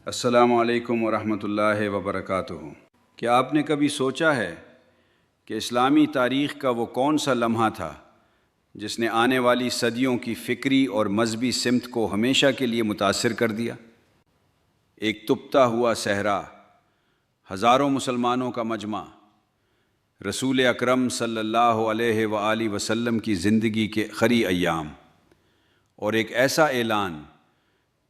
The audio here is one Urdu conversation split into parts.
السلام علیکم ورحمۃ اللہ وبرکاتہ۔ کیا آپ نے کبھی سوچا ہے کہ اسلامی تاریخ کا وہ کون سا لمحہ تھا جس نے آنے والی صدیوں کی فکری اور مذہبی سمت کو ہمیشہ کے لیے متاثر کر دیا؟ ایک تپتا ہوا صحرا، ہزاروں مسلمانوں کا مجمع، رسول اکرم صلی اللہ علیہ وآلہ وسلم کی زندگی کے خری ایام، اور ایک ایسا اعلان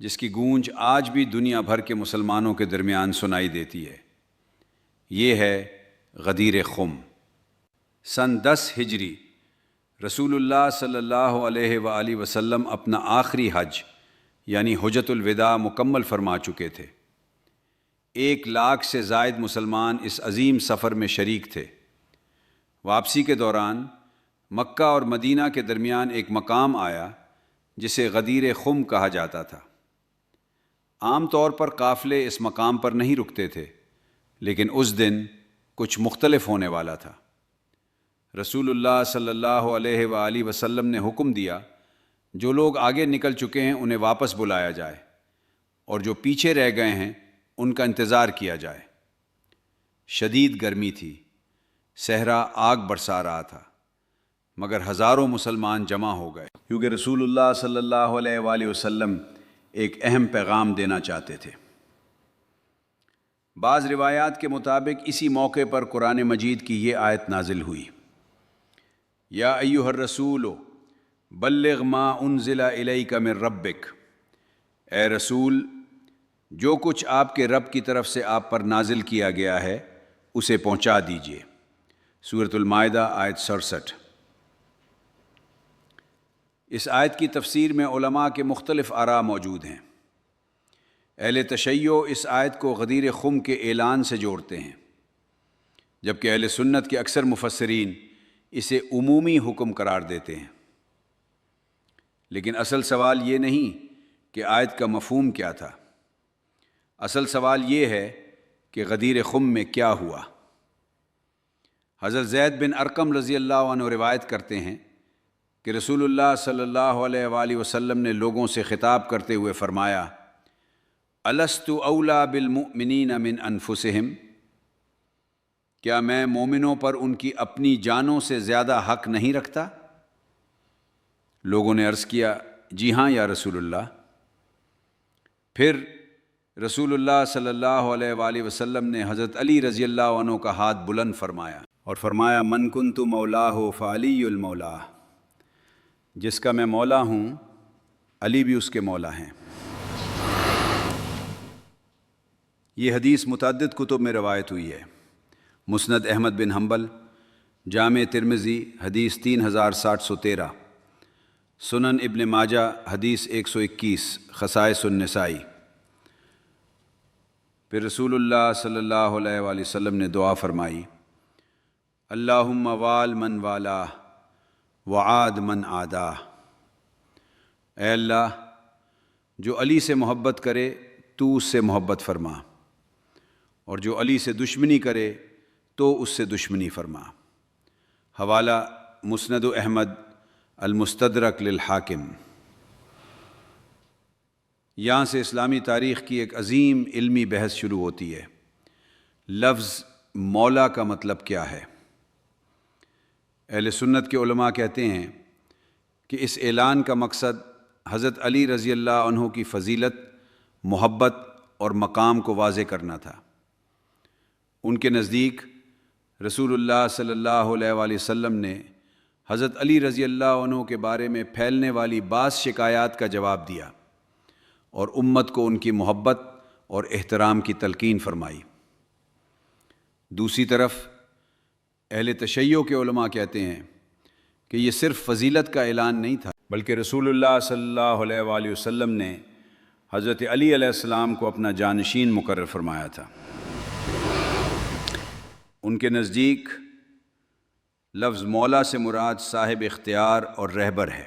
جس کی گونج آج بھی دنیا بھر کے مسلمانوں کے درمیان سنائی دیتی ہے۔ یہ ہے غدیر خم۔ سن 10 ہجری رسول اللہ صلی اللہ علیہ وآلہ وسلم اپنا آخری حج یعنی حجۃ الوداع مکمل فرما چکے تھے۔ 1 لاکھ سے زائد مسلمان اس عظیم سفر میں شریک تھے۔ واپسی کے دوران مکہ اور مدینہ کے درمیان ایک مقام آیا جسے غدیر خم کہا جاتا تھا۔ عام طور پر قافلے اس مقام پر نہیں رکتے تھے، لیکن اس دن کچھ مختلف ہونے والا تھا۔ رسول اللہ صلی اللہ علیہ وآلہ وسلم نے حکم دیا جو لوگ آگے نکل چکے ہیں انہیں واپس بلایا جائے، اور جو پیچھے رہ گئے ہیں ان کا انتظار کیا جائے۔ شدید گرمی تھی، صحرا آگ برسا رہا تھا، مگر ہزاروں مسلمان جمع ہو گئے کیونکہ رسول اللہ صلی اللہ علیہ وآلہ وسلم ایک اہم پیغام دینا چاہتے تھے۔ بعض روایات کے مطابق اسی موقع پر قرآن مجید کی یہ آیت نازل ہوئی: یا ایھا الرسول بلغ ما انزل الیک من ربک، اے رسول جو کچھ آپ کے رب کی طرف سے آپ پر نازل کیا گیا ہے اسے پہنچا دیجیے۔ سورۃ المائدہ آیت 67۔ اس آیت کی تفسیر میں علماء کے مختلف آراء موجود ہیں۔ اہل تشیع اس آیت کو غدیر خم کے اعلان سے جوڑتے ہیں، جبکہ اہل سنت کے اکثر مفسرین اسے عمومی حکم قرار دیتے ہیں۔ لیکن اصل سوال یہ نہیں کہ آیت کا مفہوم کیا تھا، اصل سوال یہ ہے کہ غدیر خم میں کیا ہوا۔ حضرت زید بن ارقم رضی اللہ عنہ روایت کرتے ہیں کہ رسول اللہ صلی اللہ علیہ وآلہ وسلم نے لوگوں سے خطاب کرتے ہوئے فرمایا: الست اولیٰ بالمؤمنین من انفسہم، کیا میں مومنوں پر ان کی اپنی جانوں سے زیادہ حق نہیں رکھتا؟ لوگوں نے عرض کیا: جی ہاں یا رسول اللہ۔ پھر رسول اللہ صلی اللہ علیہ وآلہ وسلم نے حضرت علی رضی اللہ عنہ کا ہاتھ بلند فرمایا اور فرمایا: من کنت مولاہ فعلی المولا، جس کا میں مولا ہوں علی بھی اس کے مولا ہیں۔ یہ حدیث متعدد کتب میں روایت ہوئی ہے: مسند احمد بن حنبل، جامع ترمذی حدیث 3713، سنن ابن ماجہ حدیث 121، خصائص النسائی۔ پھر رسول اللہ صلی اللہ علیہ وآلہ وسلم نے دعا فرمائی: اللہم وال من والاہ وعاد من عاداہ، اے اللہ جو علی سے محبت کرے تو اس سے محبت فرما، اور جو علی سے دشمنی کرے تو اس سے دشمنی فرما۔ حوالہ مسند احمد المستدرک للحاکم۔ یہاں سے اسلامی تاریخ کی ایک عظیم علمی بحث شروع ہوتی ہے۔ لفظ مولا کا مطلب کیا ہے؟ اہل سنت کے علماء کہتے ہیں کہ اس اعلان کا مقصد حضرت علی رضی اللہ عنہ کی فضیلت، محبت اور مقام کو واضح کرنا تھا۔ ان کے نزدیک رسول اللہ صلی اللہ علیہ وآلہ وسلم نے حضرت علی رضی اللہ عنہ کے بارے میں پھیلنے والی بعض شکایات کا جواب دیا اور امت کو ان کی محبت اور احترام کی تلقین فرمائی۔ دوسری طرف اہل تشیع کے علماء کہتے ہیں کہ یہ صرف فضیلت کا اعلان نہیں تھا، بلکہ رسول اللہ صلی اللہ علیہ وآلہ وسلم نے حضرت علی علیہ السلام کو اپنا جانشین مقرر فرمایا تھا۔ ان کے نزدیک لفظ مولا سے مراد صاحب اختیار اور رہبر ہے،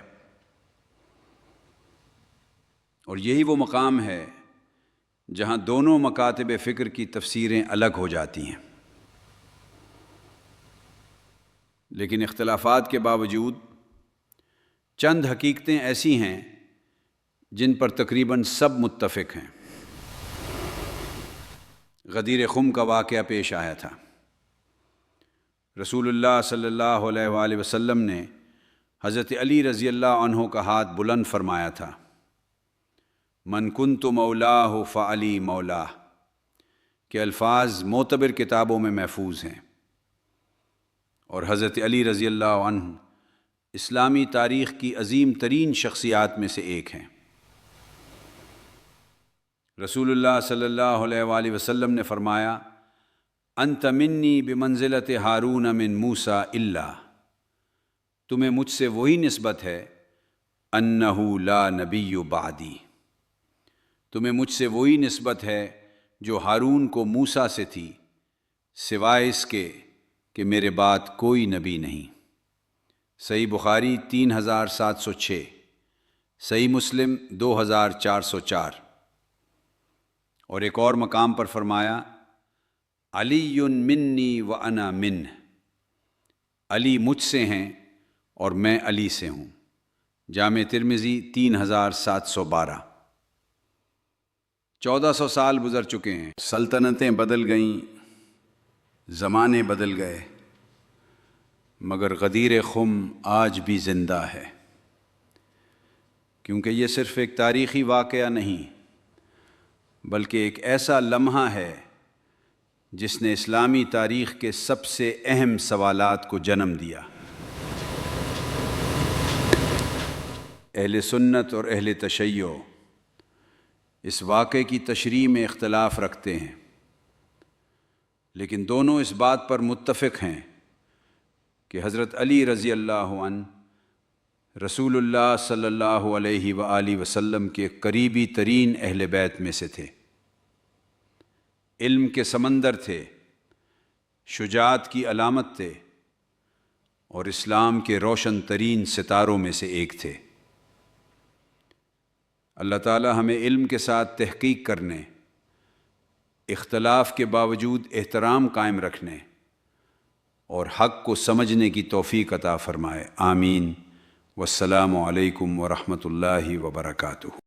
اور یہی وہ مقام ہے جہاں دونوں مکاتب فکر کی تفسیریں الگ ہو جاتی ہیں۔ لیکن اختلافات کے باوجود چند حقیقتیں ایسی ہیں جن پر تقریباً سب متفق ہیں۔ غدیر خم کا واقعہ پیش آیا تھا۔ رسول اللہ صلی اللہ علیہ وآلہ وسلم نے حضرت علی رضی اللہ عنہ کا ہاتھ بلند فرمایا تھا، من کنت مولاہ فعلی مولاہ، کہ الفاظ معتبر کتابوں میں محفوظ ہیں، اور حضرت علی رضی اللہ عنہ اسلامی تاریخ کی عظیم ترین شخصیات میں سے ایک ہیں۔ رسول اللہ صلی اللہ علیہ وآلہ وسلم نے فرمایا، انت منی بمنزلت ہارون من موسیٰ الا، تمہیں مجھ سے وہی نسبت ہے انہ لا نبی بعدی، تمہیں مجھ سے وہی نسبت ہے جو ہارون کو موسیٰ سے تھی، سوائے اس کے کہ میرے بعد کوئی نبی نہیں۔ صحیح بخاری 3706، صحیح مسلم 2404۔ اور ایک اور مقام پر فرمایا، علی منی و انا منہ، علی مجھ سے ہیں اور میں علی سے ہوں۔ جامع ترمذی 3712۔ 1400 سال گزر چکے ہیں، سلطنتیں بدل گئیں، زمانے بدل گئے، مگر غدیر خم آج بھی زندہ ہے، کیونکہ یہ صرف ایک تاریخی واقعہ نہیں بلکہ ایک ایسا لمحہ ہے جس نے اسلامی تاریخ کے سب سے اہم سوالات کو جنم دیا۔ اہل سنت اور اہل تشیع اس واقعے کی تشریح میں اختلاف رکھتے ہیں، لیکن دونوں اس بات پر متفق ہیں کہ حضرت علی رضی اللہ عنہ رسول اللہ صلی اللہ علیہ وآلہ وسلم کے قریبی ترین اہل بیت میں سے تھے، علم کے سمندر تھے، شجاعت کی علامت تھے، اور اسلام کے روشن ترین ستاروں میں سے ایک تھے۔ اللہ تعالی ہمیں علم کے ساتھ تحقیق کرنے، اختلاف کے باوجود احترام قائم رکھنے اور حق کو سمجھنے کی توفیق عطا فرمائے، آمین۔ والسلام علیکم ورحمۃ اللہ وبرکاتہ۔